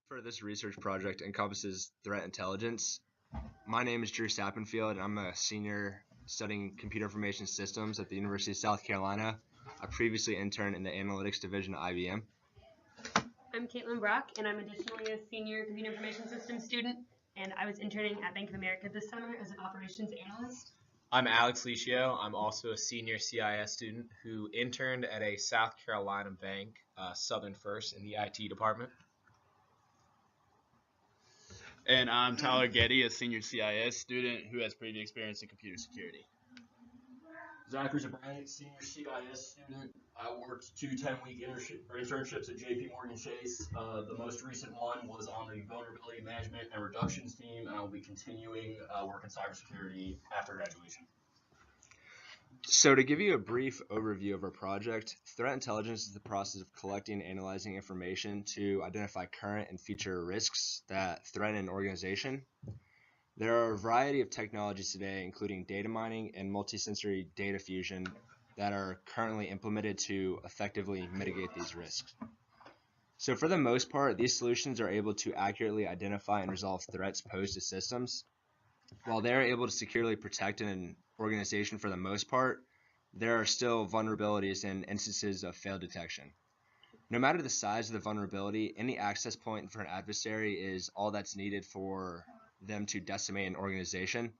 for this research project encompasses threat intelligence. My name is Drew Sappenfield, and I'm a senior studying computer information systems at the University of South Carolina. I previously interned in the analytics division at IBM. I'm Caitlin Brock, and I'm additionally a senior computer information systems student, and I was interning at Bank of America this summer as an operations analyst. I'm Alex Licio. I'm also a senior CIS student who interned at a South Carolina bank, Southern First, in the IT department. And I'm Tyler Getty, a senior CIS student who has previous experience in computer security. Zachary Zabrani, senior CIS student. I worked two 10-week internships at JP Morgan Chase. The most recent one was on the vulnerability management and reductions team, and I'll be continuing work in cybersecurity after graduation. So to give you a brief overview of our project, threat intelligence is the process of collecting and analyzing information to identify current and future risks that threaten an organization. There are a variety of technologies today, including data mining and multisensory data fusion, that are currently implemented to effectively mitigate these risks. So for the most part, these solutions are able to accurately identify and resolve threats posed to systems. While they're able to securely protect an organization for the most part, there are still vulnerabilities and instances of failed detection. No matter the size of the vulnerability, any access point for an adversary is all that's needed for them to decimate an organization.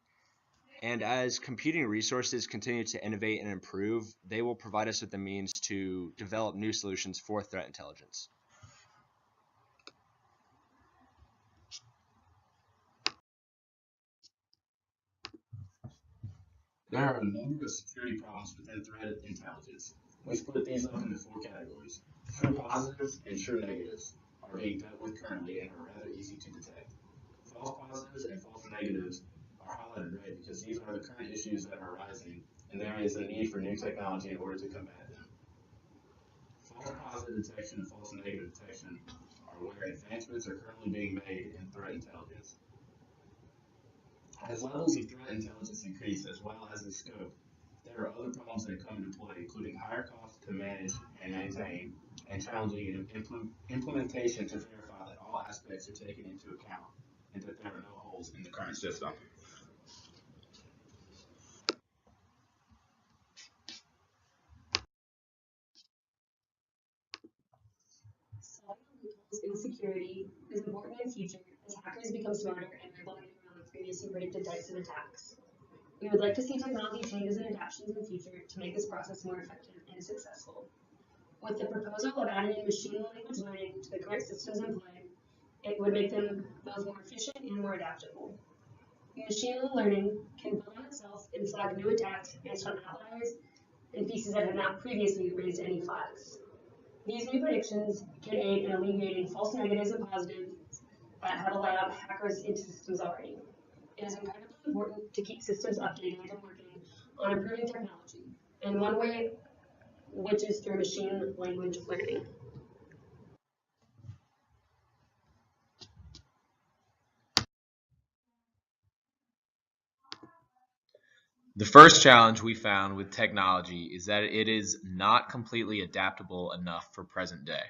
And as computing resources continue to innovate and improve, they will provide us with the means to develop new solutions for threat intelligence. There are a number of security problems within threat intelligence. We split these up into four categories. True positives and true negatives are being dealt with currently and are rather easy to detect. False positives and false negatives are highlighted red because these are the current issues that are arising, and there is a need for new technology in order to combat them. False positive detection and false negative detection are where advancements are currently being made in threat intelligence. As levels of threat intelligence increase, as well as the scope, there are other problems that come into play, including higher costs to manage and maintain, and challenging implementation to verify that all aspects are taken into account and that there are no holes in the current system. Solving loopholes in security is important in the future as hackers become smarter and are able to get around the previously predicted types of attacks. We would like to see technology changes and adaptations in the future to make this process more effective and successful. With the proposal of adding in machine language learning to the current systems in play, it would make them both more efficient and more adaptable. Machine learning can build on itself and flag new attacks based on outliers and pieces that have not previously raised any flags. These new predictions can aid in alleviating false negatives and positives that have allowed hackers into systems already. It is incredibly important to keep systems updated and working on improving technology, and one way which is through machine language learning. The first challenge we found with technology is that it is not completely adaptable enough for present day.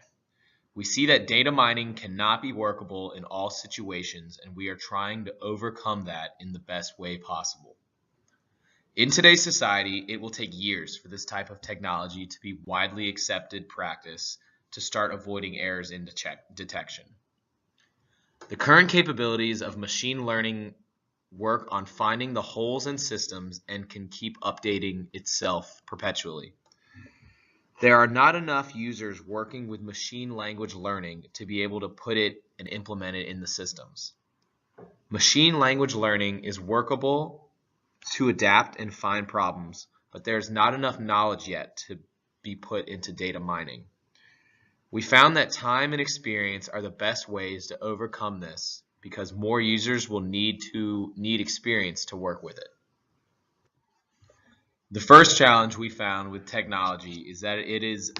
We see that data mining cannot be workable in all situations, and we are trying to overcome that in the best way possible. In today's society, it will take years for this type of technology to be widely accepted practice to start avoiding errors in detection. The current capabilities of machine learning work on finding the holes in systems and can keep updating itself perpetually. There are not enough users working with machine language learning to be able to put it and implement it in the systems. Machine language learning is workable to adapt and find problems, but there's not enough knowledge yet to be put into data mining. We found that time and experience are the best ways to overcome this because more users will need experience to work with it. The first challenge we found with technology is that it is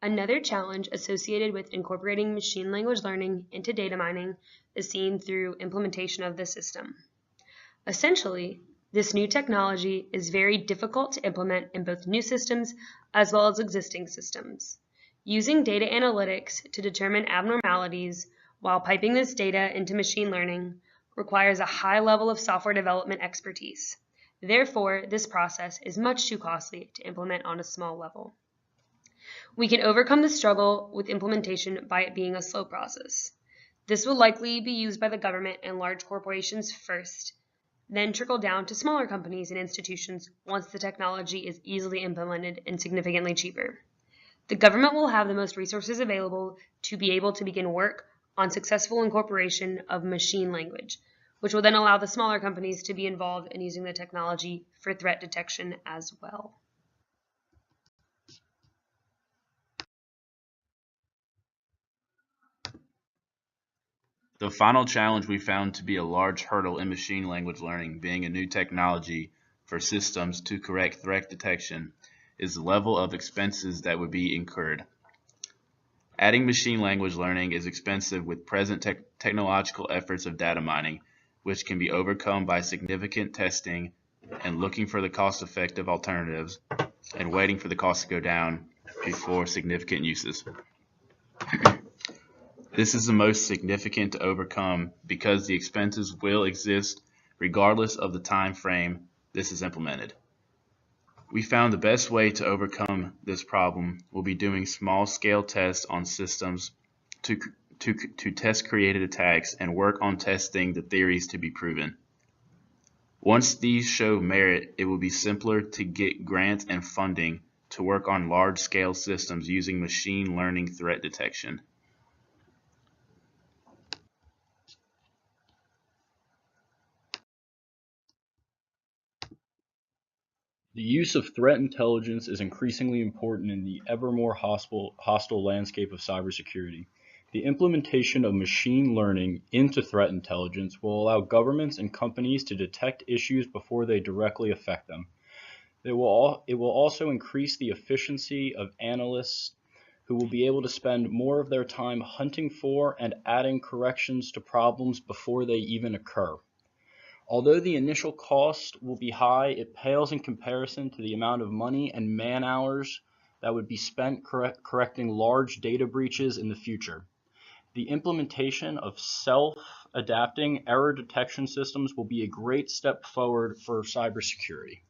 Another challenge associated with incorporating machine language learning into data mining is seen through implementation of the system. Essentially, This new technology is very difficult to implement in both new systems as well as existing systems. Using data analytics to determine abnormalities while piping this data into machine learning requires a high level of software development expertise. Therefore, this process is much too costly to implement on a small level. We can overcome the struggle with implementation by it being a slow process. This will likely be used by the government and large corporations first, then trickle down to smaller companies and institutions once the technology is easily implemented and significantly cheaper. The government will have the most resources available to be able to begin work on successful incorporation of machine language, which will then allow the smaller companies to be involved in using the technology for threat detection as well. The final challenge we found to be a large hurdle in machine language learning, being a new technology for systems to correct threat detection, is the level of expenses that would be incurred. Adding machine language learning is expensive with present technological efforts of data mining, which can be overcome by significant testing and looking for the cost-effective alternatives and waiting for the cost to go down before significant uses. This is the most significant to overcome because the expenses will exist regardless of the time frame this is implemented. We found the best way to overcome this problem will be doing small-scale tests on systems to test created attacks and work on testing the theories to be proven. Once these show merit, it will be simpler to get grants and funding to work on large-scale systems using machine learning threat detection. The use of threat intelligence is increasingly important in the ever more hostile landscape of cybersecurity. The implementation of machine learning into threat intelligence will allow governments and companies to detect issues before they directly affect them. It will also increase the efficiency of analysts who will be able to spend more of their time hunting for and adding corrections to problems before they even occur. Although the initial cost will be high, it pales in comparison to the amount of money and man-hours that would be spent correcting large data breaches in the future. The implementation of self-adapting error detection systems will be a great step forward for cybersecurity.